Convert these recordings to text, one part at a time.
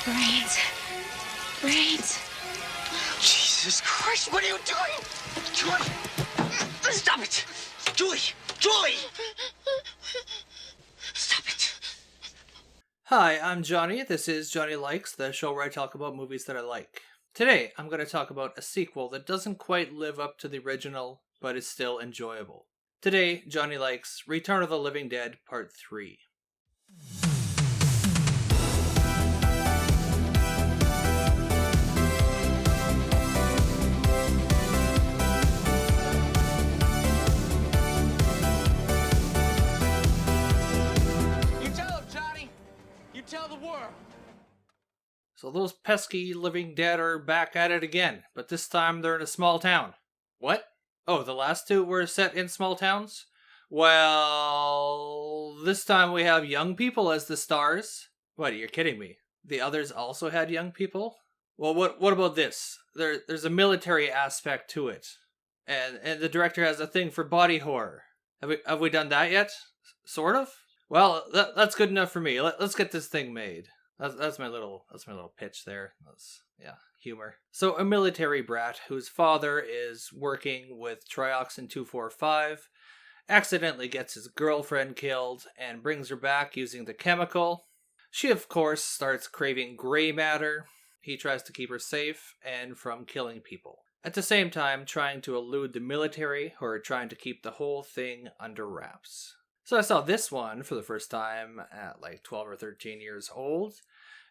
Brains. Brains. Jesus Christ, what are you doing? Julie! Stop it! Julie! Julie! Stop it! Hi, I'm Johnny. This is Johnny Likes, the show where I talk about movies that I like. Today, I'm going to talk about a sequel that doesn't quite live up to the original, but is still enjoyable. Today, Johnny Likes Return of the Living Dead Part 3. Tell the world. So those pesky living dead are back at it again, but this time they're in a small town. What? Oh, the last two were set in small towns? Well, this time we have young people as the stars. What, you're kidding me? The others also had young people? Well, what about this? There's a military aspect to it. And the director has a thing for body horror. Have we done that yet? Sort of? Well, that's good enough for me. Let's get this thing made. That's my little pitch there. That's humor. So a military brat whose father is working with trioxin 245 accidentally gets his girlfriend killed and brings her back using the chemical. She of course starts craving gray matter. He tries to keep her safe and from killing people. At the same time trying to elude the military who are trying to keep the whole thing under wraps. So I saw this one for the first time at like 12 or 13 years old,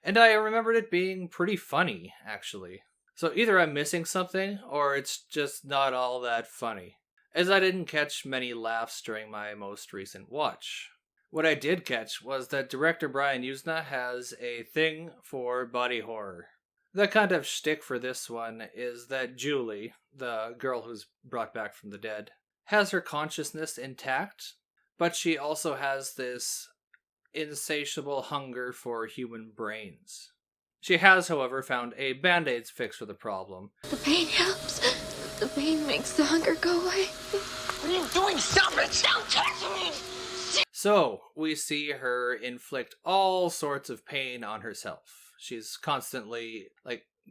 and I remembered it being pretty funny, actually. So either I'm missing something, or it's just not all that funny, as I didn't catch many laughs during my most recent watch. What I did catch was that director Brian Yuzna has a thing for body horror. The kind of shtick for this one is that Julie, the girl who's brought back from the dead, has her consciousness intact, but she also has this insatiable hunger for human brains. She has, however, found a Band-Aid's fix for the problem. The pain helps. The pain makes the hunger go away. What are you doing? Stop it! Stop touching me! So, we see her inflict all sorts of pain on herself. She's constantly,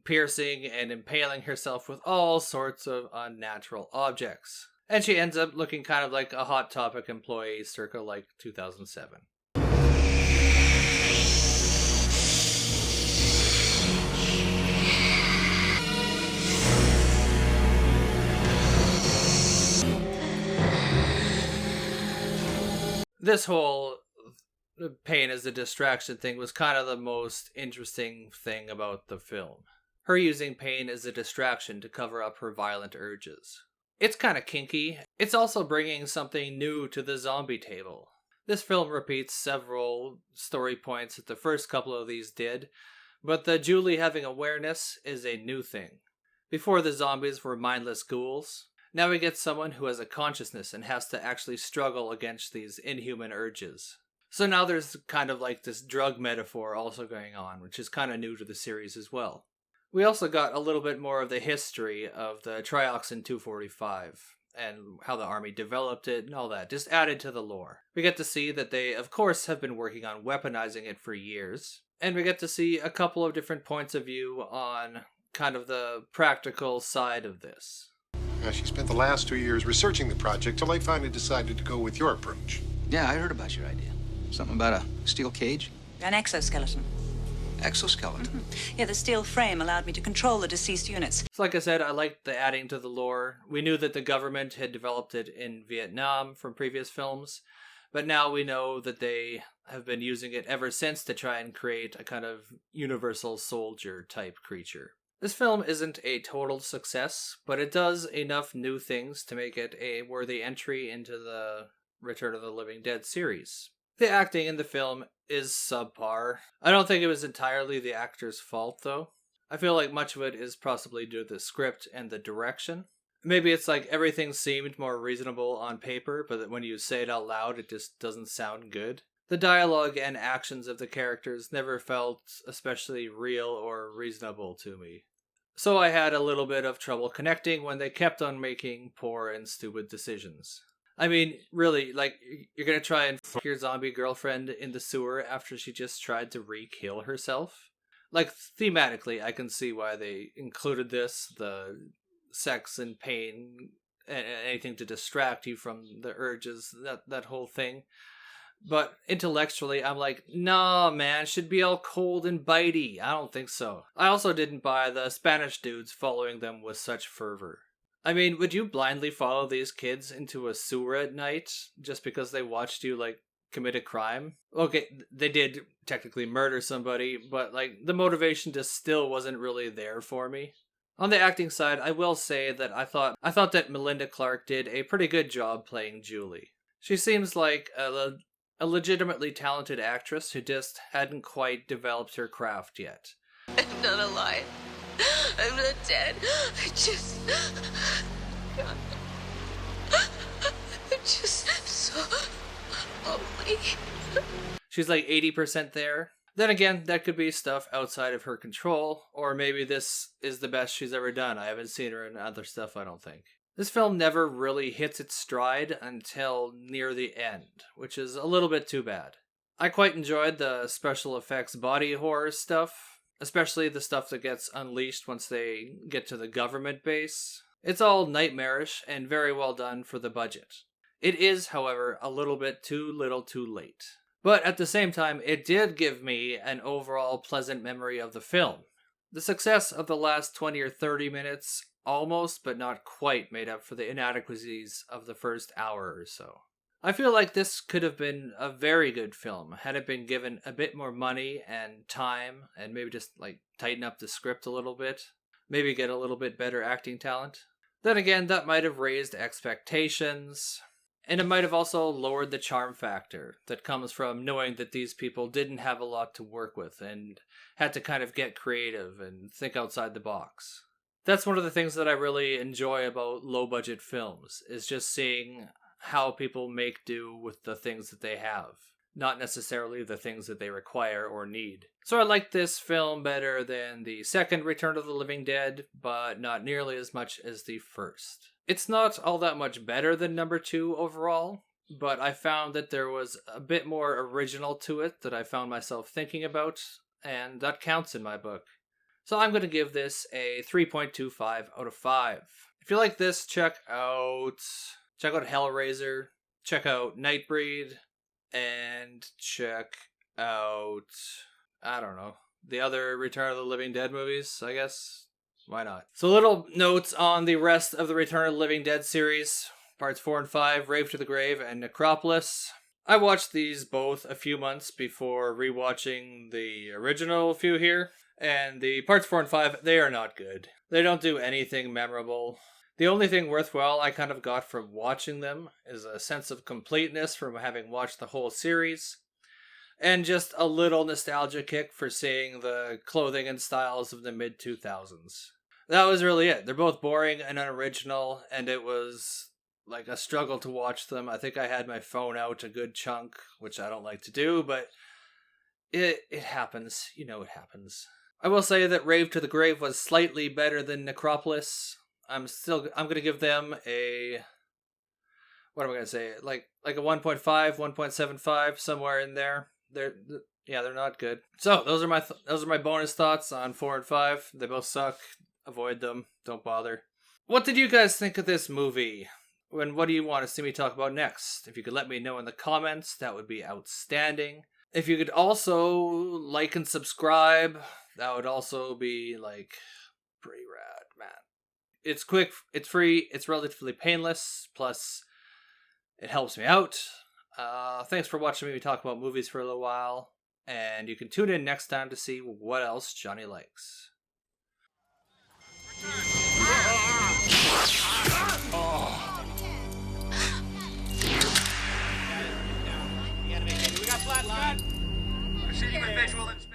piercing and impaling herself with all sorts of unnatural objects. And she ends up looking kind of like a Hot Topic employee circa 2007. This whole pain as a distraction thing was kind of the most interesting thing about the film. Her using pain as a distraction to cover up her violent urges. It's kind of kinky. It's also bringing something new to the zombie table. This film repeats several story points that the first couple of these did, but the Julie having awareness is a new thing. Before the zombies were mindless ghouls. Now we get someone who has a consciousness and has to actually struggle against these inhuman urges. So now there's kind of like this drug metaphor also going on, which is kind of new to the series as well. We also got a little bit more of the history of the trioxin 245 and how the army developed it and all that, just added to the lore. We get to see that they, of course, have been working on weaponizing it for years. And we get to see a couple of different points of view on kind of the practical side of this. She spent the last 2 years researching the project till I finally decided to go with your approach. Yeah, I heard about your idea. Something about a steel cage? An exoskeleton. Exoskeleton? Mm-hmm. Yeah, the steel frame allowed me to control the deceased units. So like I said, I liked the adding to the lore. We knew that the government had developed it in Vietnam from previous films, but now we know that they have been using it ever since to try and create a kind of universal soldier type creature. This film isn't a total success, but it does enough new things to make it a worthy entry into the Return of the Living Dead series. The acting in the film is subpar. I don't think it was entirely the actor's fault, though. I feel like much of it is possibly due to the script and the direction. Maybe it's like everything seemed more reasonable on paper, but when you say it out loud, it just doesn't sound good. The dialogue and actions of the characters never felt especially real or reasonable to me. So I had a little bit of trouble connecting when they kept on making poor and stupid decisions. I mean, really, like, you're gonna try and fuck your zombie girlfriend in the sewer after she just tried to re-kill herself? Like, thematically, I can see why they included this, the sex and pain, and anything to distract you from the urges, that whole thing. But intellectually, I'm like, nah, man, should be all cold and bitey. I don't think so. I also didn't buy the Spanish dudes following them with such fervor. I mean, would you blindly follow these kids into a sewer at night just because they watched you, like, commit a crime? Okay, they did technically murder somebody, but, like, the motivation just still wasn't really there for me. On the acting side, I will say that I thought that Melinda Clarke did a pretty good job playing Julie. She seems like a legitimately talented actress who just hadn't quite developed her craft yet. I'm not alive. I'm not dead. I just... God. I'm just so lonely. She's like 80% there. Then again, that could be stuff outside of her control, or maybe this is the best she's ever done. I haven't seen her in other stuff, I don't think. This film never really hits its stride until near the end, which is a little bit too bad. I quite enjoyed the special effects body horror stuff, especially the stuff that gets unleashed once they get to the government base. It's all nightmarish and very well done for the budget. It is, however, a little bit too little too late. But at the same time, it did give me an overall pleasant memory of the film. The success of the last 20 or 30 minutes almost, but not quite, made up for the inadequacies of the first hour or so. I feel like this could have been a very good film had it been given a bit more money and time, and maybe just, like, tighten up the script a little bit. Maybe get a little bit better acting talent. Then again, that might have raised expectations. And it might have also lowered the charm factor that comes from knowing that these people didn't have a lot to work with and had to kind of get creative and think outside the box. That's one of the things that I really enjoy about low-budget films, is just seeing how people make do with the things that they have, not necessarily the things that they require or need. So I like this film better than the second Return of the Living Dead, but not nearly as much as the first. It's not all that much better than number 2 overall, but I found that there was a bit more original to it that I found myself thinking about, and that counts in my book. So I'm going to give this a 3.25 out of 5. If you like this, check out Hellraiser, check out Nightbreed, and check out, I don't know, the other Return of the Living Dead movies, I guess. Why not? So little notes on the rest of the Return of the Living Dead series. Parts 4 and 5, Rave to the Grave and Necropolis. I watched these both a few months before rewatching the original few here. And the parts 4 and 5, they are not good. They don't do anything memorable. The only thing worthwhile I kind of got from watching them is a sense of completeness from having watched the whole series. And just a little nostalgia kick for seeing the clothing and styles of the mid-2000s. That was really it. They're both boring and unoriginal, and it was like a struggle to watch them. I think I had my phone out a good chunk, which I don't like to do, but it happens. You know it happens. I will say that Rave to the Grave was slightly better than Necropolis. I'm going to give them a... What am I going to say? Like a 1.5, 1.75, somewhere in there. They're not good. So those are my bonus thoughts on 4 and 5. They both suck. Avoid them. Don't bother. What did you guys think of this movie? And what do you want to see me talk about next? If you could let me know in the comments, that would be outstanding. If you could also like and subscribe, that would also be, like, pretty rad, man. It's quick, it's free, it's relatively painless, plus it helps me out. Thanks for watching me talk about movies for a little while, and you can tune in next time to see what else Johnny likes. Proceeding with visual inspection.